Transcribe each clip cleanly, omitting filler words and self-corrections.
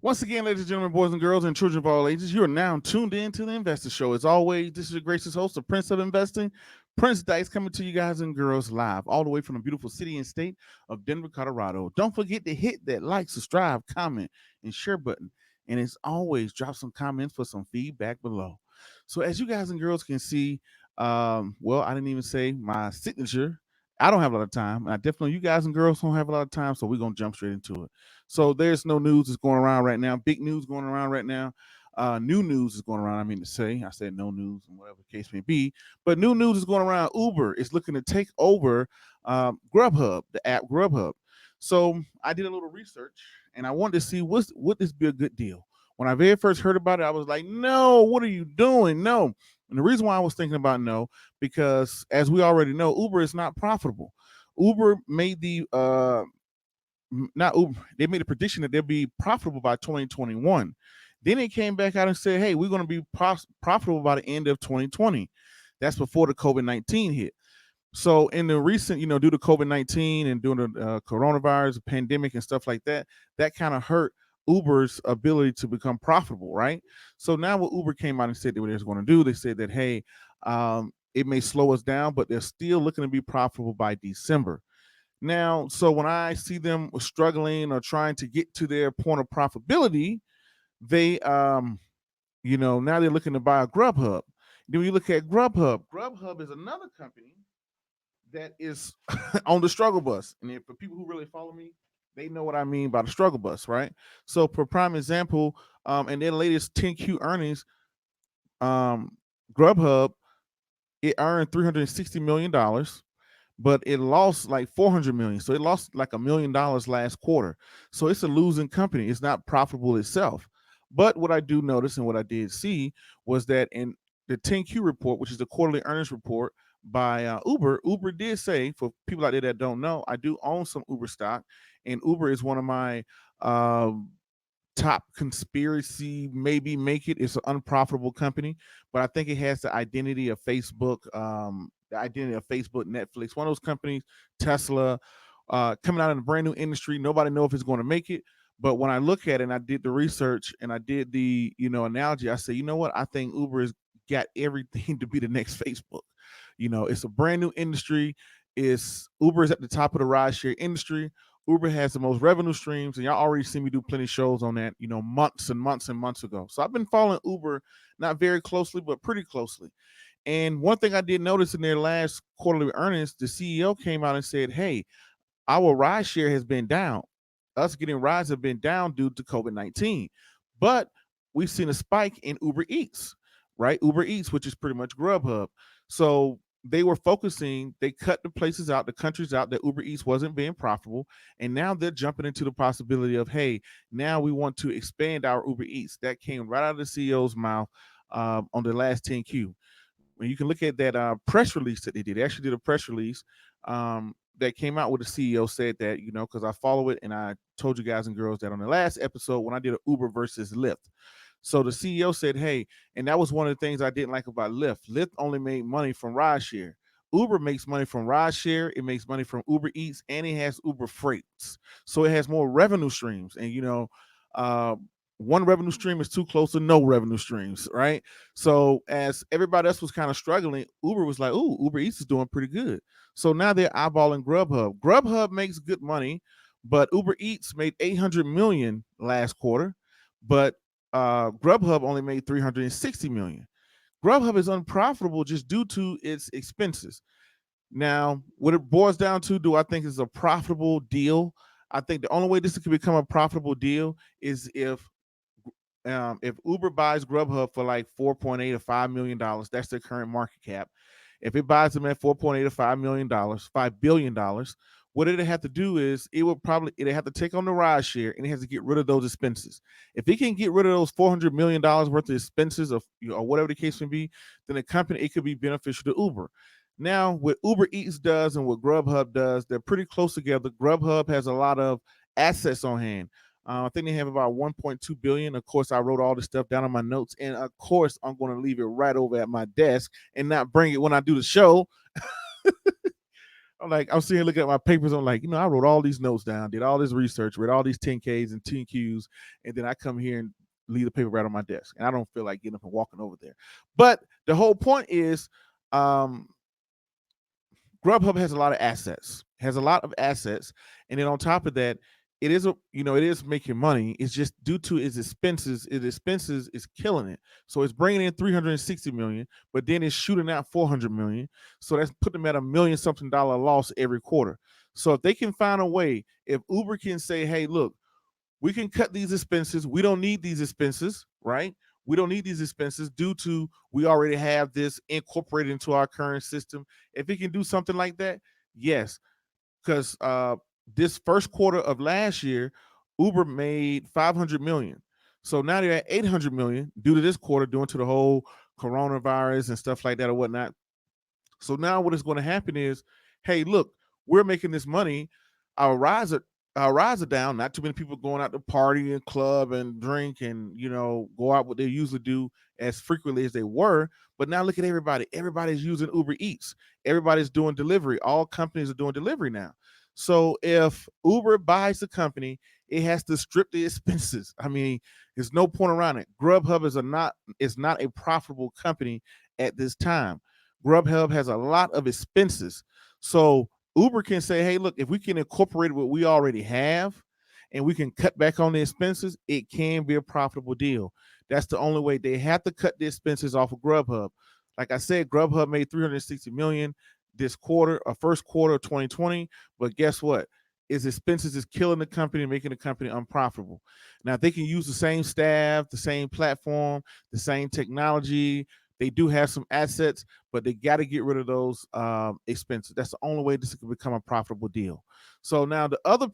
Once again, ladies and gentlemen, boys and girls, and children of all ages, you are now tuned in to the Investor Show. As always, this is your gracious host, the Prince of Investing, Prince Dykes, coming to you guys and girls live, all the way from the beautiful city and state of Denver, Colorado. Don't forget to hit that like, subscribe, comment, and share button. And as always, drop some comments for some feedback below. So, as you guys and girls can see, well, I didn't even say my signature. I don't have a lot of time. I definitely, you guys and girls don't have a lot of time, so we're gonna jump straight into it. So there's no news that's going around right now. Big news going around right now. New news is going around. I mean to say, I said no news and whatever the case may be, but new news is going around. Uber is looking to take over Grubhub, the app Grubhub. So I did a little research and I wanted to see would this be a good deal. When I very first heard about it, I was like, no, what are you doing? No. And the reason why I was thinking about no, because as we already know, Uber is not profitable. Uber made the not Uber, they made a prediction that they'll be profitable by 2021. Then they came back out and said, hey, we're going to be profitable by the end of 2020. That's before the COVID-19 hit. So in the recent, due to COVID-19 and during the coronavirus, pandemic and stuff like that, that kind of hurt Uber's ability to become profitable, right? So now what Uber came out and said that what they're going to do, they said that, hey, it may slow us down, but they're still looking to be profitable by December. Now, so when I see them struggling or trying to get to their point of profitability, they, now they're looking to buy a Grubhub. Then when you look at Grubhub, Grubhub is another company that is on the struggle bus. And for people who really follow me, they know what I mean by the struggle bus, right? So, for prime example, in their latest 10Q earnings, um, Grubhub, it earned $360 million, but it lost like 400 million. So it lost like $1 million last quarter. So it's a losing company. It's not profitable itself. But what I do notice and what I did see was that in the 10Q report, which is the quarterly earnings report by Uber did say, for people out there that don't know, I do own some Uber stock, and Uber is one of my top conspiracy maybe make it. It's an unprofitable company, but I think it has the identity of Facebook, Netflix, one of those companies, Tesla, coming out in a brand new industry. Nobody know if it's going to make it. But when I look at it and I did the research and I did the, analogy, I say, you know what? I think Uber has got everything to be the next Facebook. It's a brand new industry. Uber is at the top of the rideshare industry. Uber has the most revenue streams, and y'all already see me do plenty of shows on that, months and months and months ago. So I've been following Uber not very closely, but pretty closely. And one thing I did notice in their last quarterly earnings, the CEO came out and said, hey, our ride share has been down. Us getting rides have been down due to COVID-19. But we've seen a spike in Uber Eats, right? Uber Eats, which is pretty much Grubhub. So they cut the places out, the countries out that Uber Eats wasn't being profitable. And now they're jumping into the possibility of, hey, now we want to expand our Uber Eats. That came right out of the CEO's mouth on the last 10Q. When you can look at that press release that they did, they actually did a press release that came out where the CEO said that, because I follow it and I told you guys and girls that on the last episode when I did an Uber versus Lyft. So the CEO said, hey, and that was one of the things I didn't like about Lyft. Lyft only made money from rideshare. Uber makes money from rideshare, it makes money from Uber Eats, and it has Uber Freights. So it has more revenue streams. And, uh, one revenue stream is too close to no revenue streams, right? So as everybody else was kind of struggling, Uber was like, "Ooh, Uber Eats is doing pretty good." So now they're eyeballing Grubhub. Grubhub makes good money, but Uber Eats made 800 million last quarter, but Grubhub only made 360 million. Grubhub is unprofitable just due to its expenses. Now, what it boils down to, do I think is a profitable deal? I think the only way this can become a profitable deal is if Uber buys Grubhub for like 4.8 or $5 million, that's their current market cap. If it buys them at 4.8 or $5 million, $5 billion, what it'd have to do is it'd have to take on the ride share and it has to get rid of those expenses. If it can get rid of those $400 million worth of expenses or whatever the case may be, then the company, it could be beneficial to Uber. Now, what Uber Eats does and what Grubhub does, they're pretty close together. Grubhub has a lot of assets on hand. I think they have about 1.2 billion. Of course, I wrote all this stuff down on my notes, and of course, I'm going to leave it right over at my desk and not bring it when I do the show. I'm sitting here looking at my papers. I'm like, I wrote all these notes down, did all this research, read all these 10Ks and 10Qs, and then I come here and leave the paper right on my desk, and I don't feel like getting up and walking over there. But the whole point is, um, Grubhub has a lot of assets, and then on top of that, it is making money. It's just due to its expenses is killing it. So it's bringing in 360 million, but then it's shooting out 400 million. So that's putting them at $1 million something dollar loss every quarter. So if they can find a way, if Uber can say, hey, look, we can cut these expenses. We don't need these expenses, right? We don't need these expenses due to we already have this incorporated into our current system. If it can do something like that, yes, because this first quarter of last year, Uber made 500 million. So now they're at 800 million due to this quarter, due to the whole coronavirus and stuff like that or whatnot. So now what is going to happen is, hey, look, we're making this money. Our rides are our rides are down. Not too many people going out to party and club and drink and go out what they usually do as frequently as they were. But now look at everybody. Everybody's using Uber Eats. Everybody's doing delivery. All companies are doing delivery now. So if Uber buys the company, it has to strip the expenses. I mean, there's no point around it. Grubhub is not a profitable company at this time. Grubhub has a lot of expenses. So Uber can say, hey, look, if we can incorporate what we already have and we can cut back on the expenses, it can be a profitable deal. That's the only way. They have to cut the expenses off of Grubhub. Like I said, Grubhub made 360 million this quarter, or first quarter of 2020. But guess what? Its expenses is killing the company, making the company unprofitable. Now, if they can use the same staff, the same platform, the same technology, they do have some assets, but they got to get rid of those expenses. That's the only way this can become a profitable deal. So now the other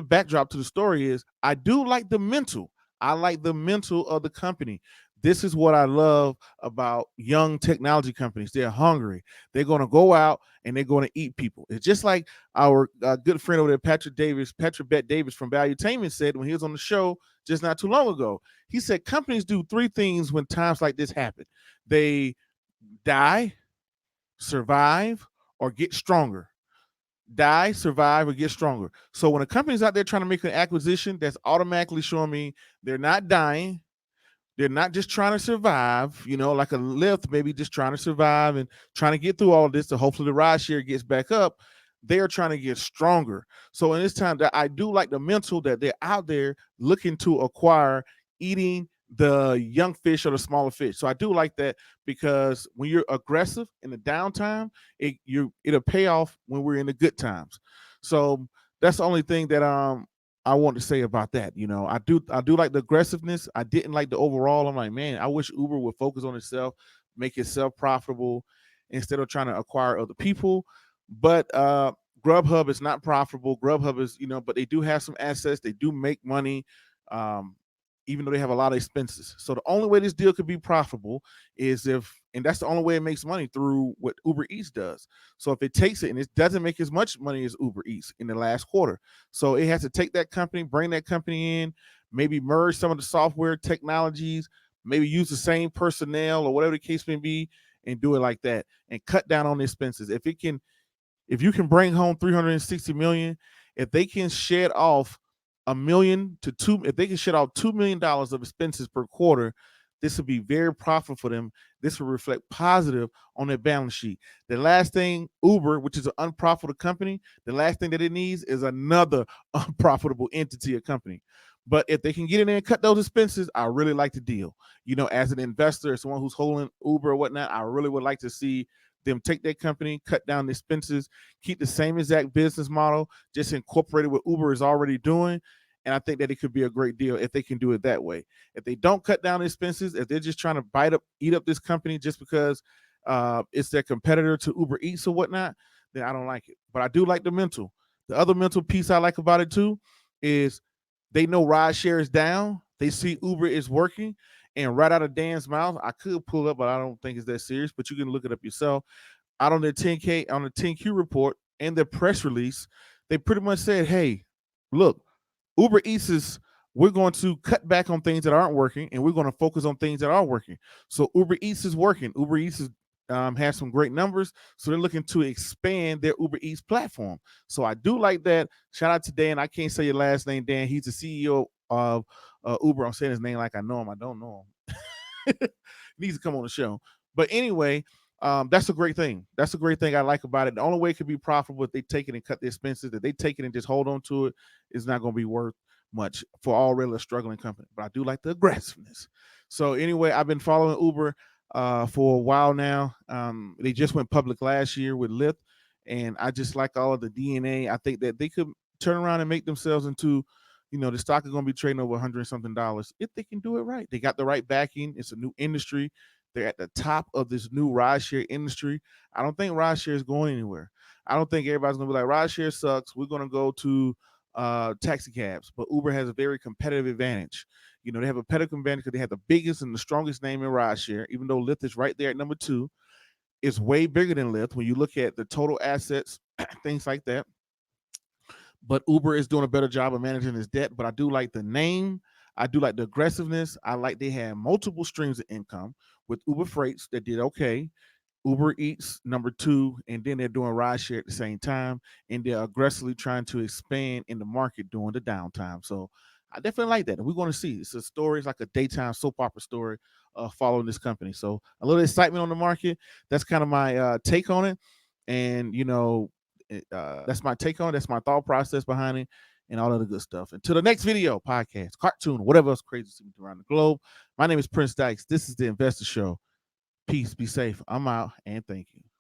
backdrop to the story is I do like the mental. I like the mental of the company. This is what I love about young technology companies. They're hungry. They're going to go out and they're going to eat people. It's just like our good friend over there, Patrick Bet Davis from Valuetainment said when he was on the show just not too long ago. He said companies do three things when times like this happen. They die, survive, or get stronger. Die, survive, or get stronger. So when a company's out there trying to make an acquisition, that's automatically showing me they're not dying. They're not just trying to survive, like a Lyft, maybe just trying to survive and trying to get through all of this so hopefully the ride share gets back up. They're trying to get stronger. So in this time that I do like the mental that they're out there looking to acquire, eating the young fish or the smaller fish. So I do like that because when you're aggressive in the downtime, it'll pay off when we're in the good times. So that's the only thing that I want to say about that. I do like the aggressiveness. I didn't like the overall. I'm like, man, I wish Uber would focus on itself, make itself profitable instead of trying to acquire other people. But Grubhub is not profitable. Grubhub is, but they do have some assets. They do make money. Even though they have a lot of expenses. So the only way this deal could be profitable is and that's the only way it makes money through what Uber Eats does. So if it takes it and it doesn't make as much money as Uber Eats in the last quarter, so it has to take that company, bring that company in, maybe merge some of the software technologies, maybe use the same personnel or whatever the case may be, and do it like that and cut down on the expenses. If you can bring home 360 million, if they can shed off $1 million to if they can shed off $2 million of expenses per quarter, this will be very profitable for them. This will reflect positive on their balance sheet. The last thing Uber, which is an unprofitable company, the last thing that it needs is another unprofitable entity or company. But if they can get in there and cut those expenses, I really like the deal. As an investor, as someone who's holding Uber or whatnot, I really would like to see them take their company, cut down the expenses, keep the same exact business model, just incorporate what Uber is already doing. And I think that it could be a great deal if they can do it that way. If they don't cut down expenses, if they're just trying to eat up this company just because it's their competitor to Uber Eats or whatnot, then I don't like it. But I do like the mental. The other mental piece I like about it too is they know ride share is down. They see Uber is working. And right out of Dan's mouth, I could pull up, but I don't think it's that serious. But you can look it up yourself. Out on their 10K, on the 10Q report and their press release, they pretty much said, hey, look, Uber Eats we're going to cut back on things that aren't working and we're going to focus on things that are working. So Uber Eats is working. Uber Eats is has some great numbers, so they're looking to expand their Uber Eats platform. So I do like that. Shout out to Dan. I can't say your last name, Dan. He's the CEO of Uber. I'm saying his name like I know him. I don't know him. Needs to come on the show. But anyway, that's a great thing. That's a great thing I like about it. The only way it could be profitable if they take it and cut the expenses. If they take it and just hold on to it, it's not going to be worth much for already a struggling company. But I do like the aggressiveness. So anyway, I've been following Uber for a while now. They just went public last year with Lyft, and I just like all of the DNA. I think that they could turn around and make themselves into, the stock is going to be trading over $100 something if they can do it right. They got the right backing. It's a new industry. They're at the top of this new rideshare industry. I don't think rideshare is going anywhere. I don't think everybody's going to be like, rideshare sucks. We're going to go to taxi cabs. But Uber has a very competitive advantage. They have a competitive advantage because they have the biggest and the strongest name in rideshare, even though Lyft is right there at number 2. It's way bigger than Lyft when you look at the total assets, things like that. But Uber is doing a better job of managing its debt. But I do like the name. I do like the aggressiveness. I like they have multiple streams of income with Uber Freights that did okay. Uber Eats number 2, and then they're doing rideshare at the same time, and they're aggressively trying to expand in the market during the downtime. So I definitely like that. And we're going to see. It's a story. It's like a daytime soap opera story following this company. So a little excitement on the market. That's kind of my take on it. And, that's my take on it. That's my thought process behind it and all of the good stuff. Until the next video, podcast, cartoon, whatever else crazy around the globe. My name is Prince Dykes. This is the Investor Show. Peace, be safe. I'm out, and thank you.